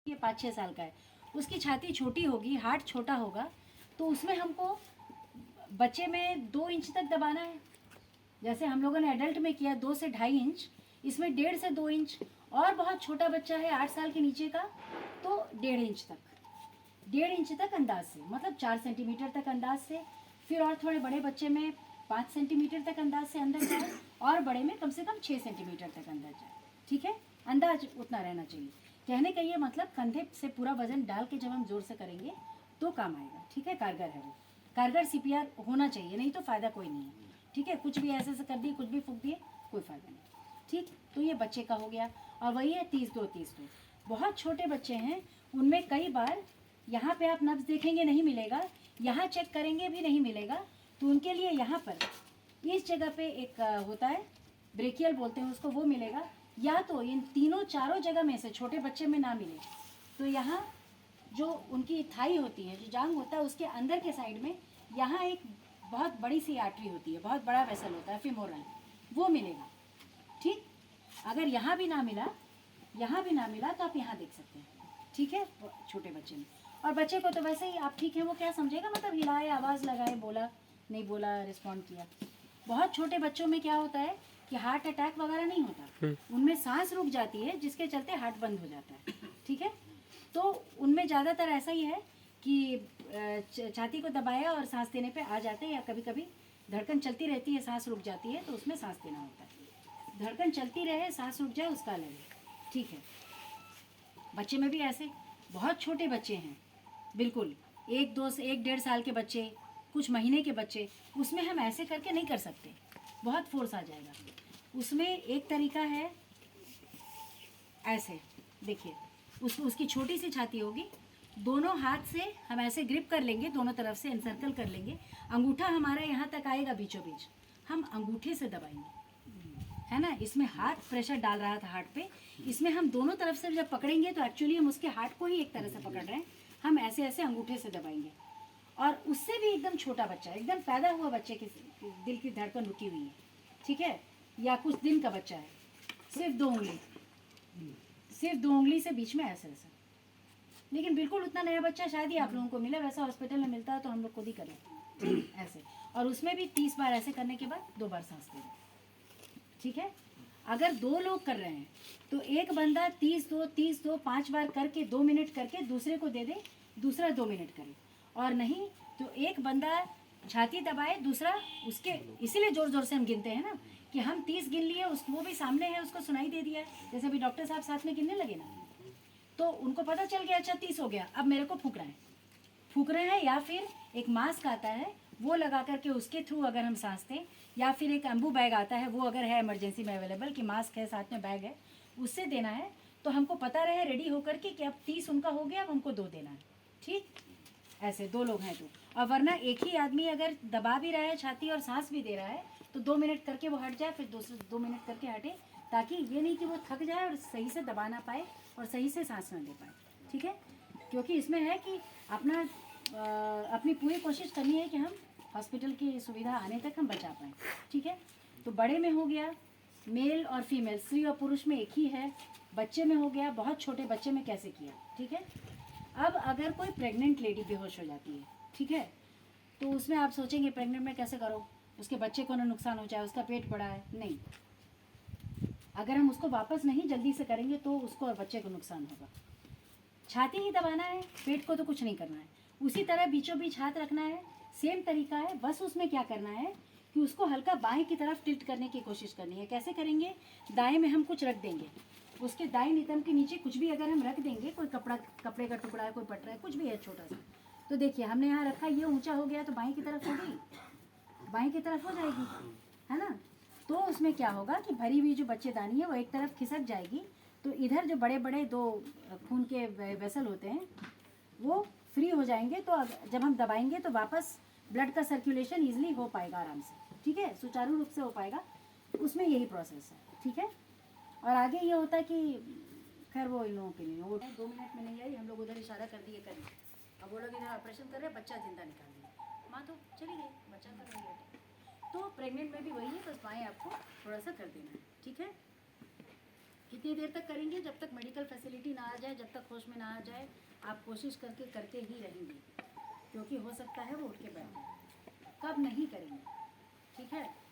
ये 5-6 साल का है, उसकी छाती छोटी होगी, हार्ट छोटा होगा, तो उसमें हमको बच्चे में 2 इंच तक दबाना है। जैसे हम लोगों ने एडल्ट में किया 2 से 2.5 इंच, इसमें 1.5 से 2 इंच। और बहुत छोटा बच्चा है 8 साल के नीचे का तो 1.5 इंच तक, 1.5 इंच तक अंदाज से, मतलब 4 सेंटीमीटर तक अंदाज से। फिर और थोड़े बड़े बच्चे में 5 सेंटीमीटर तक अंदाज से अंदर जाए, और बड़े में कम से कम 6 सेंटीमीटर तक अंदर जाए। ठीक है, अंदाज उतना रहना चाहिए। कहने का ये मतलब कंधे से पूरा वजन डाल के जब हम जोर से करेंगे तो काम आएगा। ठीक है, कारगर है वो, कारगर सीपीआर होना चाहिए, नहीं तो फ़ायदा कोई नहीं है। ठीक है, कुछ भी ऐसे कर दिए, कुछ भी फूंक दिए, कोई फ़ायदा नहीं। ठीक, तो ये बच्चे का हो गया। और वही है 30-2-30-2। बहुत छोटे बच्चे हैं, उनमें कई बार यहाँ पे आप नब्ज देखेंगे नहीं मिलेगा, यहाँ चेक करेंगे भी नहीं मिलेगा, तो उनके लिए यहाँ पर इस जगह पे एक होता है, ब्रेकियल बोलते हैं उसको, वो मिलेगा। या तो इन तीनों चारों जगह में से छोटे बच्चे में ना मिले तो यहाँ जो उनकी थाई होती है, जो जांग होता है, उसके अंदर के साइड में यहाँ एक बहुत बड़ी सी आर्टरी होती है, बहुत बड़ा वेसल होता है फीमोरल, वो मिलेगा। ठीक, अगर यहाँ भी ना मिला, यहाँ भी ना मिला, तो आप यहाँ देख सकते हैं। ठीक है, छोटे बच्चे में। और बच्चे को तो वैसे ही आप ठीक है वो क्या समझेगा, मतलब हिलाए, आवाज़ लगाए, बोला नहीं बोला, रिस्पॉन्ड किया। बहुत छोटे बच्चों में क्या होता है कि हार्ट अटैक वगैरह नहीं होता, उनमें सांस रुक जाती है, जिसके चलते हार्ट बंद हो जाता है। ठीक है, तो उनमें ज़्यादातर ऐसा ही है कि छाती को दबाया और सांस देने पे आ जाते हैं, या कभी कभी धड़कन चलती रहती है, सांस रुक जाती है, तो उसमें सांस देना होता है। धड़कन चलती रहे, सांस रुक जाए, उसका अलग है। ठीक है, बच्चे में भी ऐसे बहुत छोटे बच्चे हैं, बिल्कुल 1-2 से 1-1.5 साल के बच्चे, कुछ महीने के बच्चे, उसमें हम ऐसे करके नहीं कर सकते, बहुत फोर्स आ जाएगा। उसमें एक तरीका है, ऐसे देखिए, उसकी छोटी सी छाती होगी, दोनों हाथ से हम ऐसे ग्रिप कर लेंगे, दोनों तरफ से एनसर्कल कर लेंगे, अंगूठा हमारा यहाँ तक आएगा बीचों बीच, हम अंगूठे से दबाएंगे, है ना। इसमें हाथ प्रेशर डाल रहा था हार्ट पे, इसमें हम दोनों तरफ से जब पकड़ेंगे तो एक्चुअली हम उसके हार्ट को ही एक तरह से पकड़ रहे हैं, हम ऐसे ऐसे अंगूठे से दबाएंगे। और उससे भी एकदम छोटा बच्चा, एकदम पैदा हुआ बच्चे की दिल की धड़कन रुकी हुई है, ठीक है, या कुछ दिन का बच्चा है, सिर्फ 2 उंगली, सिर्फ 2 उंगली से बीच में ऐसे ऐसे, लेकिन बिल्कुल उतना नया बच्चा शायद ही आप लोगों को मिले, वैसा हॉस्पिटल में मिलता है तो हम लोग खुद ही करें ऐसे। और उसमें भी 30 बार ऐसे करने के बाद 2 बार सांस दे दें। ठीक है, अगर 2 लोग कर रहे हैं तो एक बंदा 30-2 5 बार करके 2 मिनट करके दूसरे को दे दे, दूसरा 2 मिनट करे। और नहीं तो एक बंदा छाती दबाए, दूसरा उसके, इसीलिए जोर जोर से हम गिनते हैं ना, कि हम 30 गिन लिए, उस वो भी सामने है, उसको सुनाई दे दिया है। जैसे अभी डॉक्टर साहब साथ में गिनने लगे ना, तो उनको पता चल गया, अच्छा 30 हो गया, अब मेरे को फूक रहे हैं। या फिर एक मास्क आता है, वो लगा करके उसके थ्रू अगर हम सांस दें, या फिर एक एम्बू बैग आता है, वो अगर है इमरजेंसी में अवेलेबल, कि मास्क है साथ में बैग है, उससे देना है, तो हमको पता रहे रेडी होकर के कि अब 30 उनका हो गया, अब हमको 2 देना है। ठीक, ऐसे 2 लोग हैं तो। और वरना एक ही आदमी अगर दबा भी रहा है छाती और सांस भी दे रहा है, तो 2 मिनट करके वो हट जाए, फिर दूसरे 2 मिनट करके हटे, ताकि ये नहीं कि वो थक जाए और सही से दबा ना पाए और सही से सांस ना दे पाए। ठीक है, क्योंकि इसमें है कि अपनी पूरी कोशिश करनी है कि हम हॉस्पिटल की सुविधा आने तक हम बचा पाएँ। ठीक है, तो बड़े में हो गया, मेल और फीमेल, स्त्री और पुरुष में एक ही है। बच्चे में हो गया, बहुत छोटे बच्चे में कैसे किया। ठीक है, अब अगर कोई प्रेग्नेंट लेडी बेहोश हो जाती है, ठीक है, तो उसमें आप सोचेंगे प्रेग्नेंट में कैसे करो, उसके बच्चे को ना नुकसान हो जाए, उसका पेट बड़ा है। नहीं, अगर हम उसको वापस नहीं जल्दी से करेंगे तो उसको और बच्चे को नुकसान होगा। छाती ही दबाना है, पेट को तो कुछ नहीं करना है। उसी तरह बीचों बीच हाथ रखना है, सेम तरीका है, बस उसमें क्या करना है कि उसको हल्का बाएं की तरफ टिल्ट करने की कोशिश करनी है। कैसे करेंगे, दाएं में हम कुछ रख देंगे, उसके दाएं नितंब के नीचे कुछ भी अगर हम रख देंगे, कोई कपड़े का टुकड़ा है, कोई पटरा है, कुछ भी है छोटा सा, तो देखिए हमने यहाँ रखा, ये ऊंचा हो गया तो बाएं की तरफ हो गई, बाएं की तरफ हो जाएगी, है ना। तो उसमें क्या होगा कि भरी हुई जो बच्चेदानी है वो एक तरफ खिसक जाएगी, तो इधर जो बड़े बड़े 2 खून के वेसल होते हैं वो फ्री हो जाएंगे, तो जब हम दबाएंगे तो वापस ब्लड का सर्कुलेशन ईजिली हो पाएगा, आराम से। ठीक है, सुचारू रूप से हो पाएगा, उसमें यही प्रोसेस है। ठीक है, और आगे ये होता है कि खैर वो इन लोगों के लिए वो 2 मिनट में नहीं आई, हम लोग उधर इशारा कर दिए करिए, अब वो लोग इधर ऑपरेशन कर रहे हैं, बच्चा जिंदा निकाल दिया, माँ तो चली गई, बच्चा कर रही है। तो प्रेग्नेंट में भी वही है, बस बाएं आपको थोड़ा सा कर देना है। ठीक है, कितनी देर तक करेंगे? जब तक मेडिकल फैसिलिटी ना आ जाए, जब तक होश में ना आ जाए, आप कोशिश करके करते ही रहेंगे, क्योंकि हो सकता है वो उठ के बैठ जाए। कब नहीं करेंगे, ठीक है?